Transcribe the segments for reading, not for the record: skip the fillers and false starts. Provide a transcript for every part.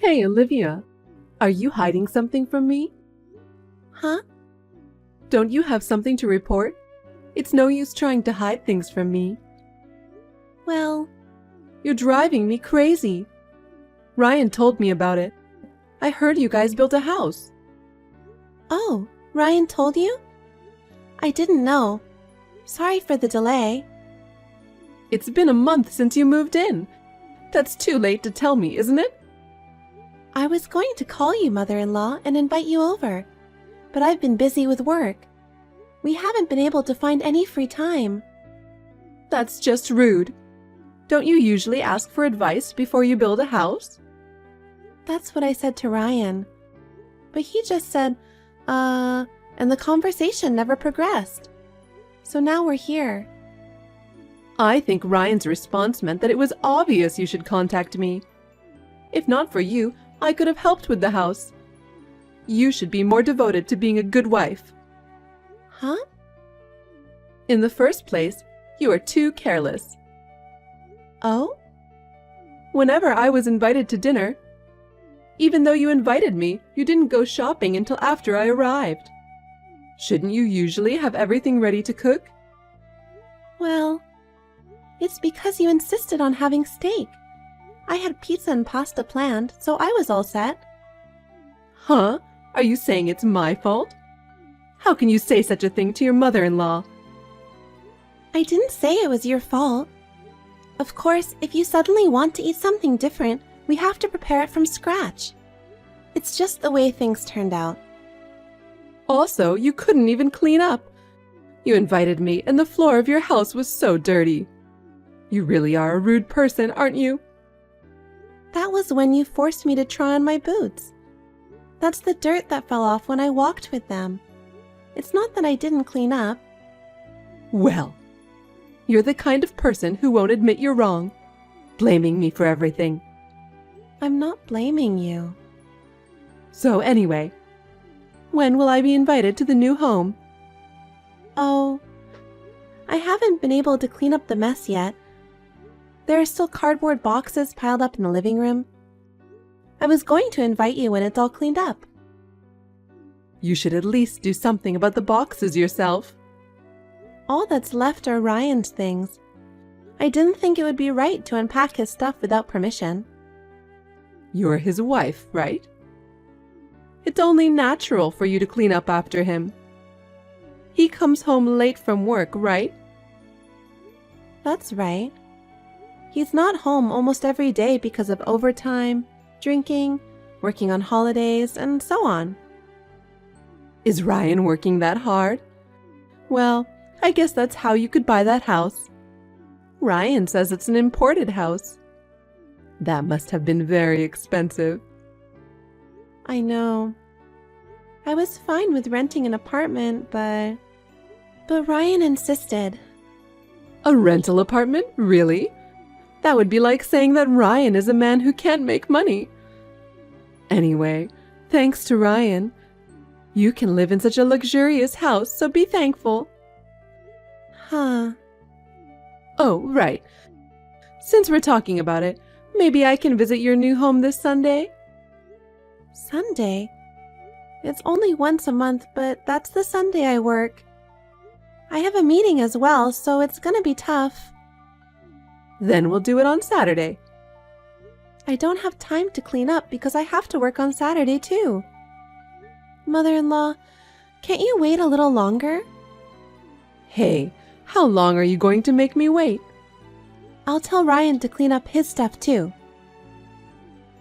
Hey, Olivia, are you hiding something from me? Huh? Don't you have something to report? It's no use trying to hide things from me. Well, You're driving me crazy. Ryan told me about it. I heard you guys built a house. oh, Ryan told you? I didn't know. Sorry for the delay. It's been a month since you moved in. That's too late to tell me, isn't it? I was going to call you, mother-in-law, and invite you over, but I've been busy with work. We haven't been able to find any free time. That's just rude. Don't you usually ask for advice before you build a house? That's what I said to Ryan. But he just said, and the conversation never progressed. So now we're here. I think Ryan's response meant that it was obvious you should contact me. If not for you, I could have helped with the house. You should be more devoted to being a good wife. Huh? In the first place, you are too careless. Oh? Whenever I was invited to dinner, even though you invited me, you didn't go shopping until after I arrived. Shouldn't you usually have everything ready to cook? Well, it's because you insisted on having steak. I had pizza and pasta planned, so I was all set. Huh? Are you saying it's my fault? How can you say such a thing to your mother-in-law? I didn't say it was your fault. Of course, if you suddenly want to eat something different, we have to prepare it from scratch. It's just the way things turned out. Also, you couldn't even clean up. You invited me, and the floor of your house was so dirty. You really are a rude person, aren't you? That was when you forced me to try on my boots. That's the dirt that fell off when I walked with them. It's not that I didn't clean up. Well, you're the kind of person who won't admit you're wrong, blaming me for everything. I'm not blaming you. So anyway, when will I be invited to the new home? Oh, I haven't been able to clean up the mess yet. There are still cardboard boxes piled up in the living room. I was going to invite you when it's all cleaned up. You should at least do something about the boxes yourself. All that's left are Ryan's things. I didn't think it would be right to unpack his stuff without permission. You're his wife, right? It's only natural for you to clean up after him. He comes home late from work, right? That's right. He's not home almost every day because of overtime, drinking, working on holidays, and so on. Is Ryan working that hard? Well, I guess that's how you could buy that house. Ryan says it's an imported house. That must have been very expensive. I know. I was fine with renting an apartment, but Ryan insisted. A rental apartment? Really? That would be like saying that Ryan is a man who can't make money. Anyway, thanks to Ryan, you can live in such a luxurious house, so be thankful. Huh. Oh, right. Since we're talking about it, maybe I can visit your new home this Sunday? Sunday? It's only once a month, but that's the Sunday I work. I have a meeting as well, so it's gonna be tough. Then we'll do it on Saturday. I don't have time to clean up because I have to work on Saturday too. Mother-in-law, can't you wait a little longer? Hey, how long are you going to make me wait? I'll tell Ryan to clean up his stuff too.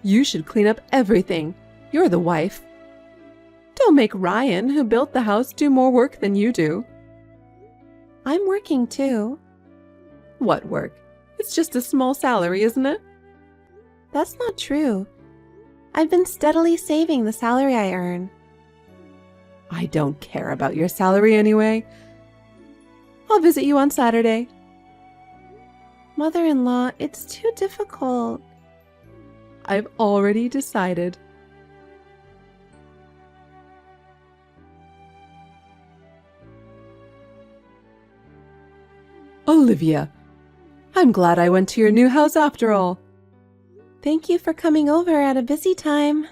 You should clean up everything. You're the wife. Don't make Ryan, who built the house, do more work than you do. I'm working too. What work? It's just a small salary, isn't it? That's not true. I've been steadily saving the salary I earn. I don't care about your salary anyway. I'll visit you on Saturday. Mother-in-law, it's too difficult. I've already decided. Olivia, I'm glad I went to your new house after all. Thank you for coming over at a busy time.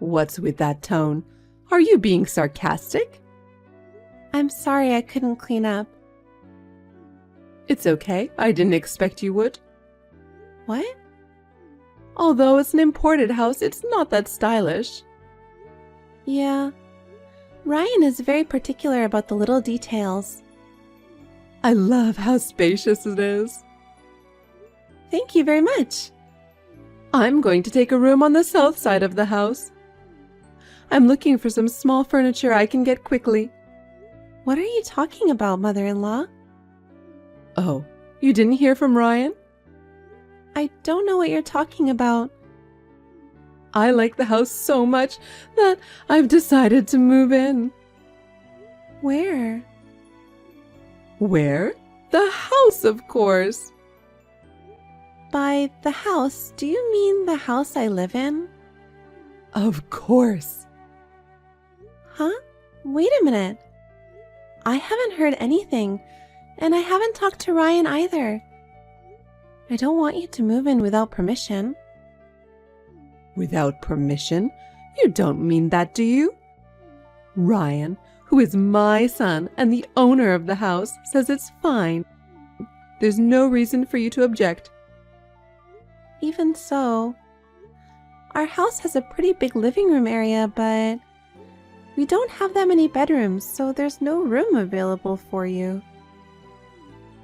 What's with that tone? Are you being sarcastic? I'm sorry I couldn't clean up. It's okay. I didn't expect you would. What? Although it's an imported house, it's not that stylish. Yeah. Ryan is very particular about the little details. I love how spacious it is. Thank you very much. I'm going to take a room on the south side of the house. I'm looking for some small furniture I can get quickly. What are you talking about, mother-in-law? Oh, you didn't hear from Ryan? I don't know what you're talking about. I like the house so much that I've decided to move in. Where? Where? The house, of course. By the house, do you mean the house I live in? Of course. Huh? Wait a minute. I haven't heard anything, and I haven't talked to Ryan either. I don't want you to move in without permission. Without permission? You don't mean that, do you? Ryan, who is my son and the owner of the house, says it's fine. There's no reason for you to object. Even so, our house has a pretty big living room area, but we don't have that many bedrooms, so there's no room available for you.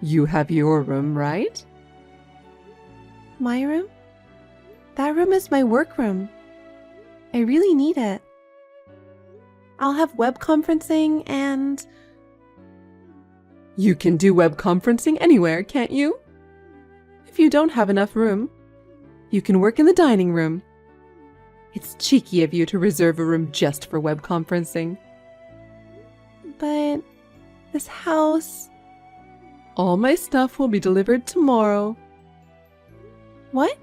You have your room, right? My room? That room is my workroom. I really need it. I'll have web conferencing and... You can do web conferencing anywhere, can't you? If you don't have enough room, you can work in the dining room. It's cheeky of you to reserve a room just for web conferencing. But this house... All my stuff will be delivered tomorrow. What?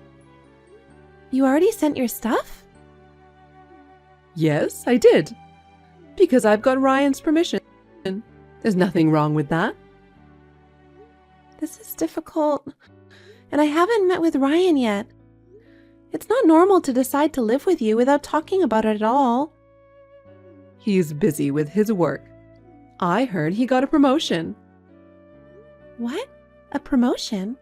You already sent your stuff? Yes, I did. Because I've got Ryan's permission. There's nothing wrong with that. This is difficult, and I haven't met with Ryan yet. It's not normal to decide to live with you without talking about it at all. He's busy with his work. I heard he got a promotion. What? A promotion?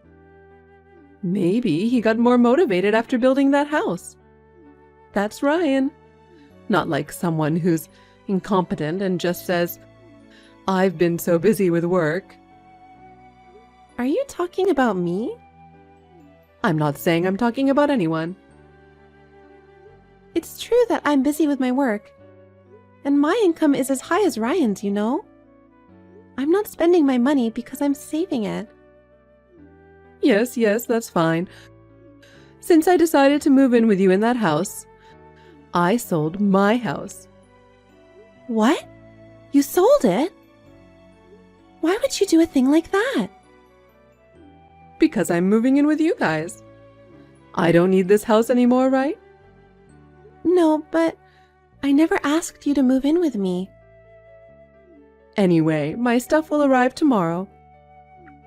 Maybe he got more motivated after building that house. That's Ryan. Not like someone who's incompetent and just says, "I've been so busy with work." Are you talking about me? I'm not saying I'm talking about anyone. It's true that I'm busy with my work, and my income is as high as Ryan's, you know? I'm not spending my money because I'm saving it. Yes, that's fine. Since I decided to move in with you in that house, I sold my house. What? You sold it? Why would you do a thing like that? Because I'm moving in with you guys. I don't need this house anymore, right? No, but I never asked you to move in with me. Anyway, my stuff will arrive tomorrow.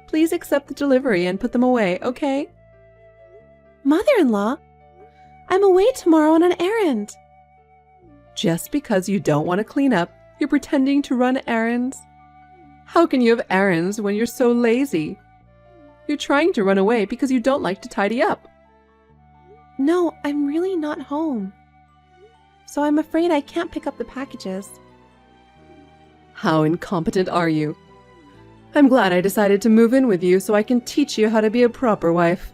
Please accept the delivery and put them away, okay? Mother-in-law, I'm away tomorrow on an errand. Just because you don't want to clean up, you're pretending to run errands? How can you have errands when you're so lazy? You're trying to run away because you don't like to tidy up. No, I'm really not home. So I'm afraid I can't pick up the packages. How incompetent are you? I'm glad I decided to move in with you so I can teach you how to be a proper wife.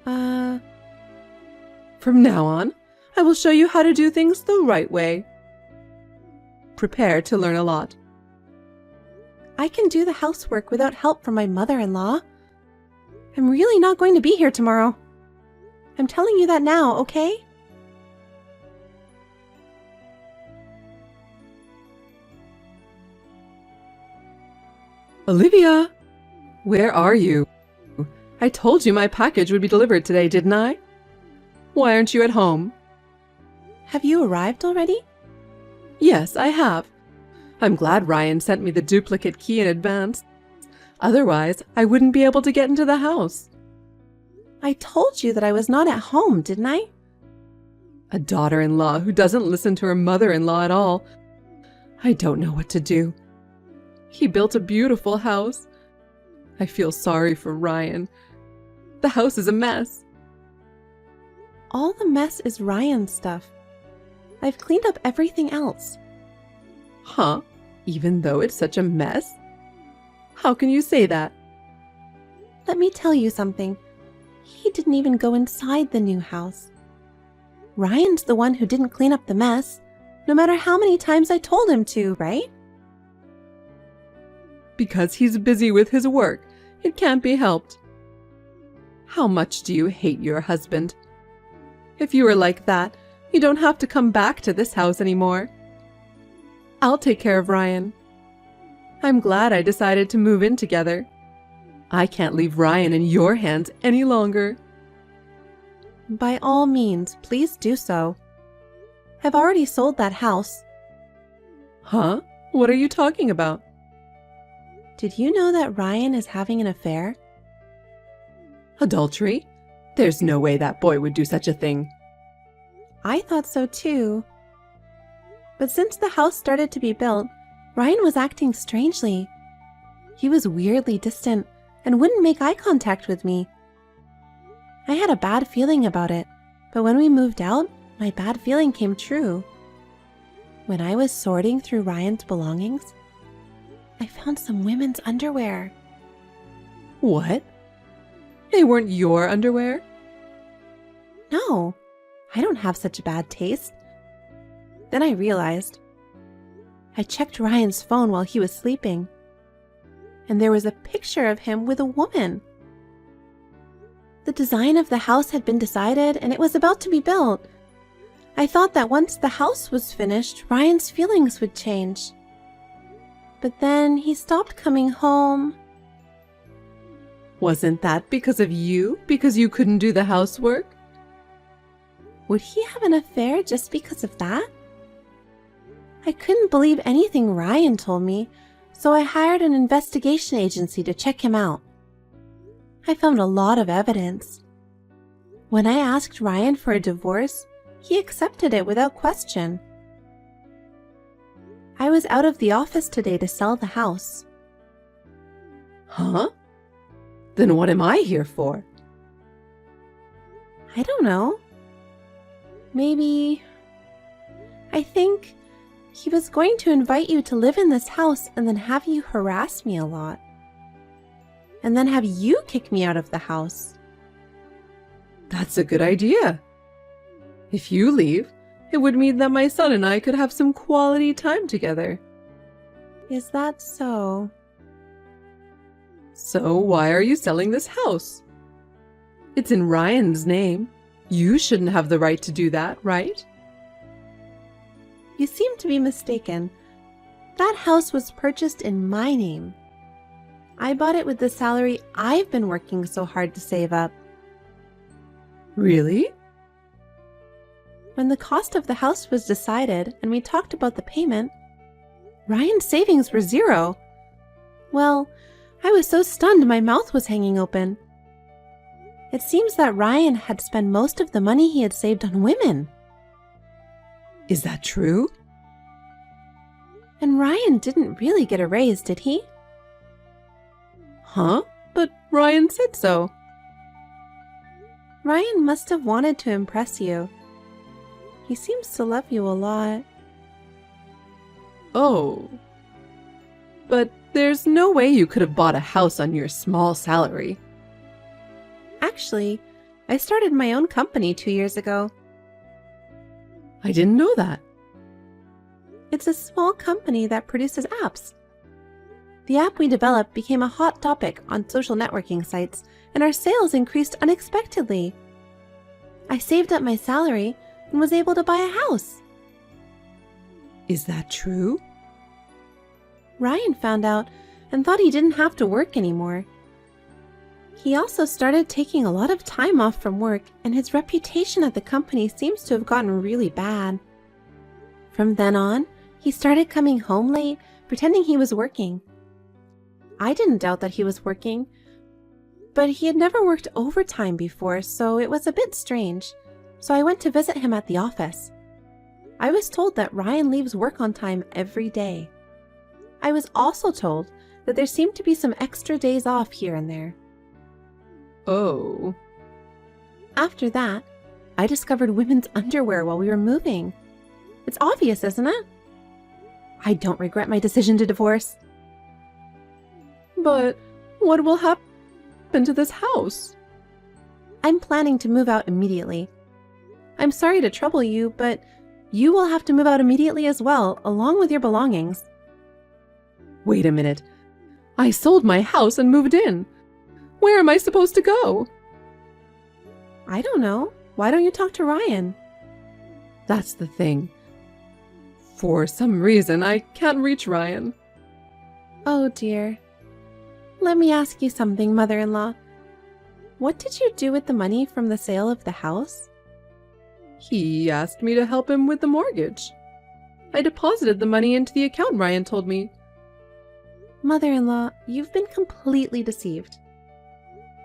From now on, I will show you how to do things the right way. Prepare to learn a lot. I can do the housework without help from my mother-in-law. I'm really not going to be here tomorrow. I'm telling you that now, okay? Olivia, where are you? I told you my package would be delivered today, didn't I? Why aren't you at home? Have you arrived already? Yes, I have. I'm glad Ryan sent me the duplicate key in advance. Otherwise, I wouldn't be able to get into the house. I told you that I was not at home, didn't I? A daughter-in-law who doesn't listen to her mother-in-law at all. I don't know what to do. He built a beautiful house. I feel sorry for Ryan. The house is a mess. All the mess is Ryan's stuff. I've cleaned up everything else. Huh? Even though it's such a mess? How can you say that? Let me tell you something. He didn't even go inside the new house. Ryan's the one who didn't clean up the mess, no matter how many times I told him to, right? Because he's busy with his work. It can't be helped. How much do you hate your husband? If you were like that, you don't have to come back to this house anymore. I'll take care of Ryan. I'm glad I decided to move in together. I can't leave Ryan in your hands any longer. By all means, please do so. I've already sold that house. Huh? What are you talking about? Did you know that Ryan is having an affair? Adultery? There's no way that boy would do such a thing. I thought so too. But since the house started to be built, Ryan was acting strangely. He was weirdly distant and wouldn't make eye contact with me. I had a bad feeling about it, but when we moved out, my bad feeling came true. When I was sorting through Ryan's belongings, I found some women's underwear. What? They weren't your underwear? No, I don't have such bad taste. Then I realized. I checked Ryan's phone while he was sleeping, and there was a picture of him with a woman. The design of the house had been decided and it was about to be built. I thought that once the house was finished, Ryan's feelings would change. But then he stopped coming home. Wasn't that because of you? Because you couldn't do the housework? Would he have an affair just because of that? I couldn't believe anything Ryan told me, so I hired an investigation agency to check him out. I found a lot of evidence. When I asked Ryan for a divorce, he accepted it without question. I was out of the office today to sell the house. Huh? Then what am I here for? I don't know. Maybe... I think he was going to invite you to live in this house and then have you harass me a lot. And then have you kick me out of the house. That's a good idea. If you leave, it would mean that my son and I could have some quality time together. Is that so? So why are you selling this house? It's in Ryan's name. You shouldn't have the right to do that, right? You seem to be mistaken. That house was purchased in my name. I bought it with the salary I've been working so hard to save up. Really? When the cost of the house was decided and we talked about the payment, Ryan's savings were zero. Well, I was so stunned my mouth was hanging open. It seems that Ryan had spent most of the money he had saved on women. Is that true? And Ryan didn't really get a raise, did he? Huh? But Ryan said so. Ryan must have wanted to impress you. He seems to love you a lot. Oh. But there's no way you could have bought a house on your small salary. Actually, I started my own company 2 years ago. I didn't know that. It's a small company that produces apps. The app we developed became a hot topic on social networking sites, and our sales increased unexpectedly. I saved up my salary and was able to buy a house. Is that true? Ryan found out and thought he didn't have to work anymore. He also started taking a lot of time off from work, and his reputation at the company seems to have gotten really bad. From then on, he started coming home late, pretending he was working. I didn't doubt that he was working, But he had never worked overtime before, so it was a bit strange. So I went to visit him at the office. I was told that Ryan leaves work on time every day. I was also told that there seemed to be some extra days off here and there. Oh. After that, I discovered women's underwear while we were moving. It's obvious, isn't it? I don't regret my decision to divorce. But what will happen to this house? I'm planning to move out immediately. I'm sorry to trouble you, but you will have to move out immediately as well, along with your belongings. Wait a minute. I sold my house and moved in. Where am I supposed to go? I don't know. Why don't you talk to Ryan? That's the thing. For some reason, I can't reach Ryan. Oh dear. Let me ask you something, mother-in-law. What did you do with the money from the sale of the house? He asked me to help him with the mortgage. I deposited the money into the account Ryan told me. Mother-in-law, you've been completely deceived.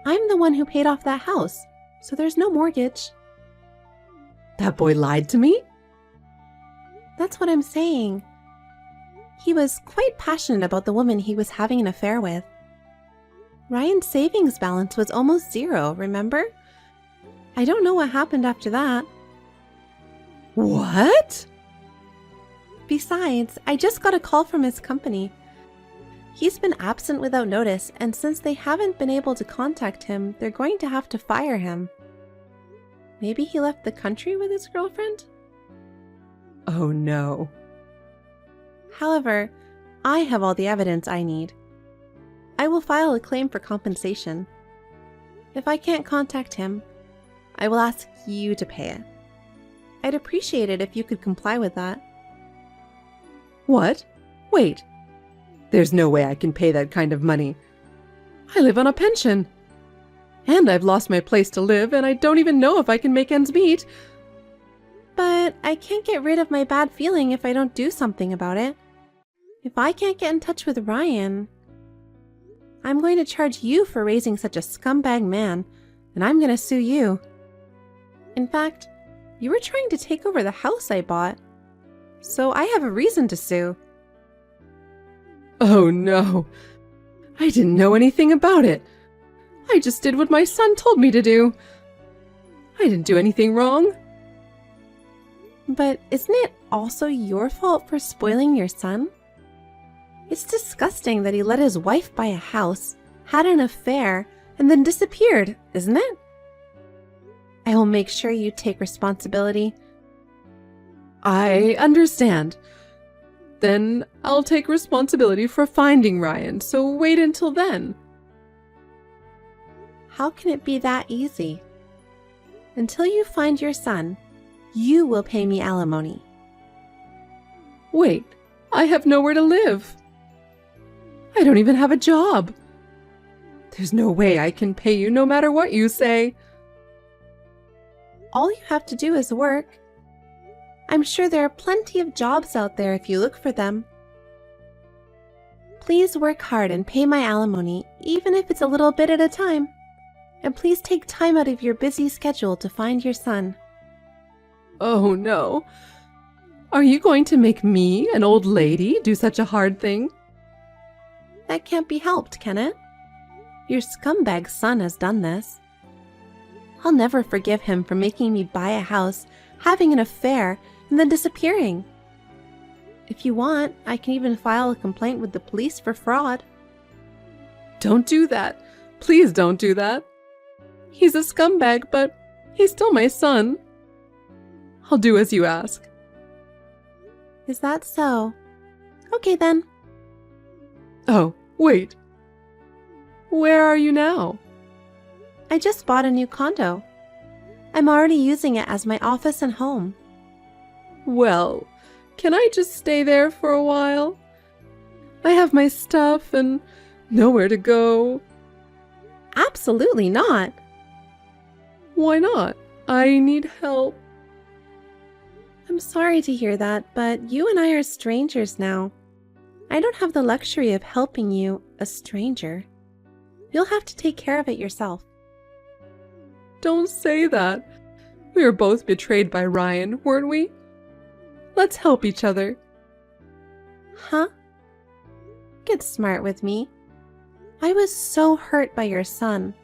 I'm the one who paid off that house, so there's no mortgage. That boy lied to me? That's what I'm saying. He was quite passionate about the woman he was having an affair with. Ryan's savings balance was almost zero, remember? I don't know what happened after that. What? Besides, I just got a call from his company. He's been absent without notice, and since they haven't been able to contact him, they're going to have to fire him. Maybe he left the country with his girlfriend? Oh no. However, I have all the evidence I need. I will file a claim for compensation. If I can't contact him, I will ask you to pay it. I'd appreciate it if you could comply with that. What? Wait. There's no way I can pay that kind of money. I live on a pension. And I've lost my place to live, and I don't even know if I can make ends meet. But I can't get rid of my bad feeling if I don't do something about it. If I can't get in touch with Ryan, I'm going to charge you for raising such a scumbag man, and I'm going to sue you. In fact, you were trying to take over the house I bought, so I have a reason to sue. Oh no. I didn't know anything about it. I just did what my son told me to do. I didn't do anything wrong. But isn't it also your fault for spoiling your son? It's disgusting that he let his wife buy a house, had an affair, and then disappeared, isn't it? I will make sure you take responsibility. I understand. Then I'll take responsibility for finding Ryan, so wait until then. How can it be that easy? Until you find your son, you will pay me alimony. Wait, I have nowhere to live. I don't even have a job. There's no way I can pay you no matter what you say. All you have to do is work. I'm sure there are plenty of jobs out there if you look for them. Please work hard and pay my alimony, even if it's a little bit at a time. And please take time out of your busy schedule to find your son. Oh no. Are you going to make me, an old lady, do such a hard thing? That can't be helped, can it? Your scumbag son has done this. I'll never forgive him for making me buy a house, having an affair, and then disappearing. If you want, I can even file a complaint with the police for fraud. Don't do that. Please don't do that. He's a scumbag, but he's still my son. I'll do as you ask. Is that so? Okay then. Oh, wait. Where are you now? I just bought a new condo. I'm already using it as my office and home. Well, can I just stay there for a while? I have my stuff and nowhere to go. Absolutely not. Why not? I need help. I'm sorry to hear that, but you and I are strangers now. I don't have the luxury of helping you, a stranger. You'll have to take care of it yourself. Don't say that. We were both betrayed by Ryan, weren't we? Let's help each other. Huh? Get smart with me. I was so hurt by your son.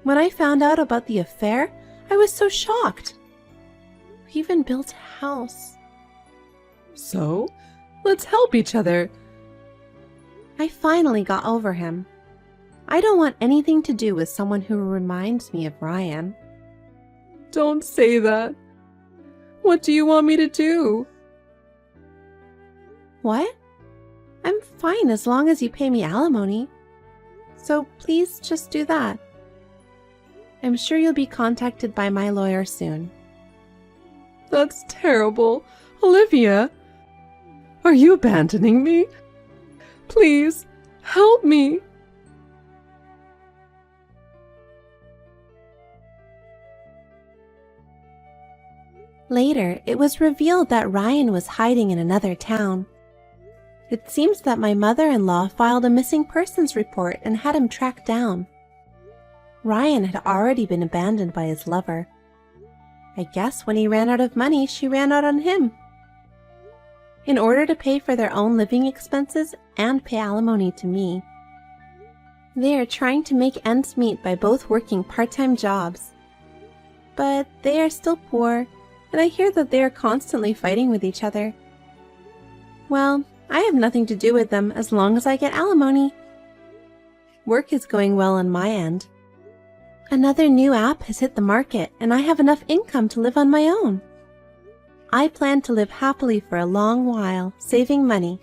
When I found out about the affair, I was so shocked. We even built a house. So, let's help each other. I finally got over him. I don't want anything to do with someone who reminds me of Ryan. Don't say that. What do you want me to do? What? I'm fine as long as you pay me alimony. So please just do that. I'm sure you'll be contacted by my lawyer soon. That's terrible. Olivia, are you abandoning me? Please, help me. Later, it was revealed that Ryan was hiding in another town. It seems that my mother-in-law filed a missing persons report and had him tracked down. Ryan had already been abandoned by his lover. I guess when he ran out of money, she ran out on him. In order to pay for their own living expenses and pay alimony to me. They are trying to make ends meet by both working part-time jobs. But they are still poor, and I hear that they are constantly fighting with each other. Well, I have nothing to do with them as long as I get alimony. Work is going well on my end. Another new app has hit the market, and I have enough income to live on my own. I plan to live happily for a long while, saving money,